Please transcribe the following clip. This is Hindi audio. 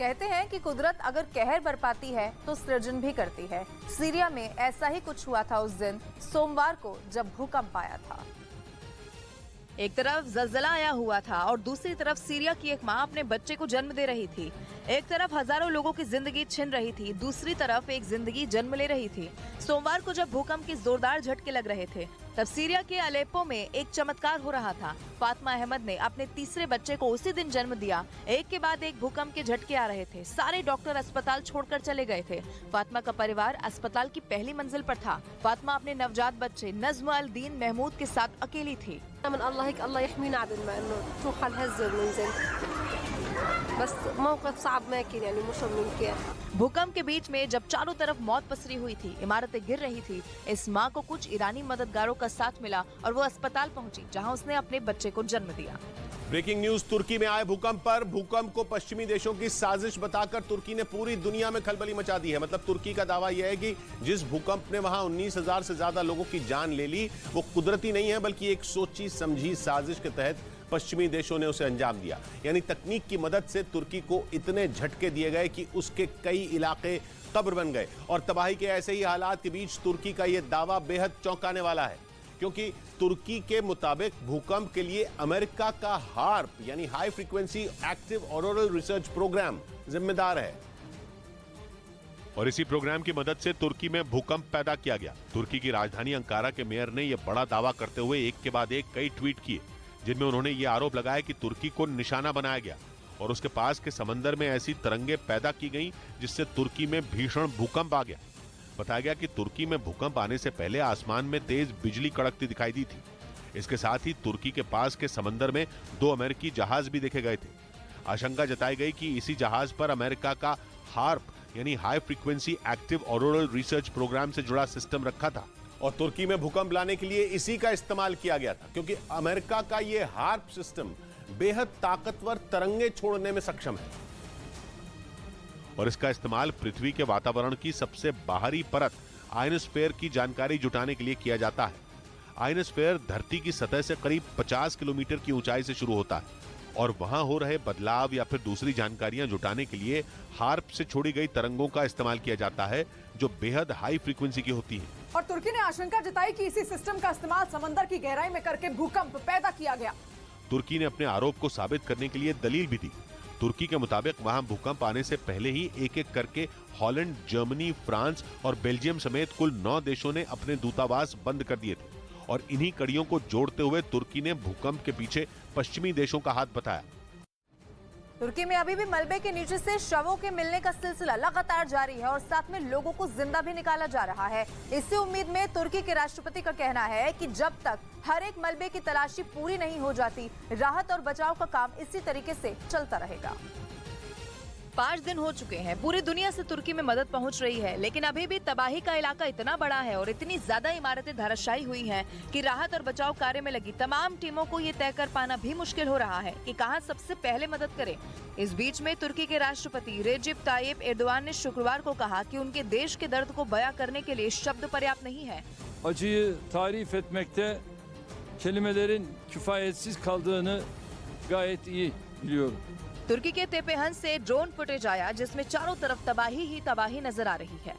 कहते हैं कि कुदरत अगर कहर बरपाती है तो सृजन भी करती है। सीरिया में ऐसा ही कुछ हुआ था उस दिन सोमवार को जब भूकंप आया था। एक तरफ जलजला आया हुआ था और दूसरी तरफ सीरिया की एक मां अपने बच्चे को जन्म दे रही थी। एक तरफ हजारों लोगों की जिंदगी छिन रही थी, दूसरी तरफ एक जिंदगी जन्म ले रही थी। सोमवार को जब भूकंप के जोरदार झटके लग रहे थे तब सीरिया के अलेप्पो में एक चमत्कार हो रहा था। फातिमा अहमद ने अपने तीसरे बच्चे को उसी दिन जन्म दिया। एक के बाद एक भूकंप के झटके आ रहे थे। सारे डॉक्टर अस्पताल छोड़कर चले गए थे। फातिमा का परिवार अस्पताल की पहली मंजिल पर था। फातिमा अपने नवजात बच्चे नज्म अल दीन महमूद के साथ अकेली थी। भूकंप के बीच में जब चारों तरफ मौत पसरी हुई थी, इमारतें गिर रही थी, इस मां को कुछ ईरानी मददगारों का साथ मिला और वो अस्पताल पहुंची जहां उसने अपने बच्चे को जन्म दिया। ब्रेकिंग न्यूज तुर्की में आए भूकंप पर। भूकंप को पश्चिमी देशों की साजिश बताकर तुर्की ने पूरी दुनिया में खलबली मचा दी है। मतलब तुर्की का दावा यह है कि जिस भूकंप ने वहां 19,000 से ज्यादा लोगों की जान ले ली वो कुदरती नहीं है बल्कि एक सोची समझी साजिश के तहत पश्चिमी देशों ने उसे अंजाम दिया। यानी तकनीक की मदद से तुर्की को इतने झटके दिए गए कि उसके कई इलाके कब्र बन गए। और तबाही के ऐसे ही हालात के बीच तुर्की का यह दावा बेहद चौंकाने वाला है, क्योंकि तुर्की के मुताबिक भूकंप के लिए अमेरिका का हार्प यानी high frequency active auroral research program जिम्मेदार है। और इसी प्रोग्राम की मदद से तुर्की में भूकंप पैदा किया गया। तुर्की की राजधानी अंकारा के मेयर ने यह बड़ा दावा करते हुए एक के बाद एक कई ट्वीट किए, जिनमें उन्होंने ये आरोप लगाया कि तुर्की को निशाना बनाया गया और उसके पास के समंदर में ऐसी तरंगे पैदा की गईं जिससे तुर्की में भीषण भूकंप आ गया। बताया गया कि तुर्की में भूकंप आने से पहले आसमान में तेज बिजली कड़कती दिखाई दी थी। इसके साथ ही तुर्की के पास के समंदर में 2 अमेरिकी जहाज भी देखे गए थे। आशंका जताई गई कि इसी जहाज पर अमेरिका का हार्प यानी high frequency active auroral research program से जुड़ा सिस्टम रखा था और तुर्की में भूकंप लाने के लिए इसी का इस्तेमाल किया गया था, क्योंकि अमेरिका का यह हार्प सिस्टम बेहद ताकतवर तरंगे छोड़ने में सक्षम है और इसका इस्तेमाल पृथ्वी के वातावरण की सबसे बाहरी परत आयनोस्फीयर की जानकारी जुटाने के लिए किया जाता है। आयनोस्फीयर धरती की सतह से करीब 50 किलोमीटर की ऊंचाई से शुरू होता है और वहां हो रहे बदलाव या फिर दूसरी जानकारियां जुटाने के लिए हार्प से छोड़ी गई तरंगों का इस्तेमाल किया जाता है, जो बेहद हाई फ्रीक्वेंसी की होती है। और तुर्की ने आशंका जताई कि इसी सिस्टम का इस्तेमाल समंदर की गहराई में करके भूकंप पैदा किया गया। तुर्की ने अपने आरोप को साबित करने के लिए दलील भी दी। तुर्की के मुताबिक वहां भूकंप आने से पहले ही एक-एक करके हॉलैंड, जर्मनी, फ्रांस और बेल्जियम समेत कुल 9 देशों ने अपने दूतावास बंद कर दिए थे और इन्हीं कड़ियों को जोड़ते हुए तुर्की ने भूकंप के पीछे पश्चिमी देशों का हाथ बताया। तुर्की में अभी भी मलबे के नीचे से शवों के मिलने का सिलसिला लगातार जारी है और साथ में लोगों को जिंदा भी निकाला जा रहा है। इसी उम्मीद में तुर्की के राष्ट्रपति का कहना है कि जब तक हर एक मलबे की तलाशी पूरी नहीं हो जाती, राहत और बचाव का काम इसी तरीके से चलता रहेगा। 5 दिन हो चुके हैं, पूरी दुनिया से तुर्की में मदद पहुंच रही है, लेकिन अभी भी तबाही का इलाका इतना बड़ा है और इतनी ज्यादा इमारतें धराशायी हुई हैं कि राहत और बचाव कार्य में लगी तमाम टीमों को ये तय कर पाना भी मुश्किल हो रहा है कि कहां सबसे पहले मदद करें। इस बीच में तुर्की के राष्ट्रपति रेजिप ताइप एर्दोआन ने शुक्रवार को कहा कि उनके देश के दर्द को बयां करने के लिए शब्द पर्याप्त नहीं है। Acıyı tarif etmekte kelimelerin kifayetsiz kaldığını gayet iyi biliyorum. तुर्की के तेपेहन से ड्रोन फुटेज आया जिसमें चारों तरफ तबाही ही तबाही नजर आ रही है।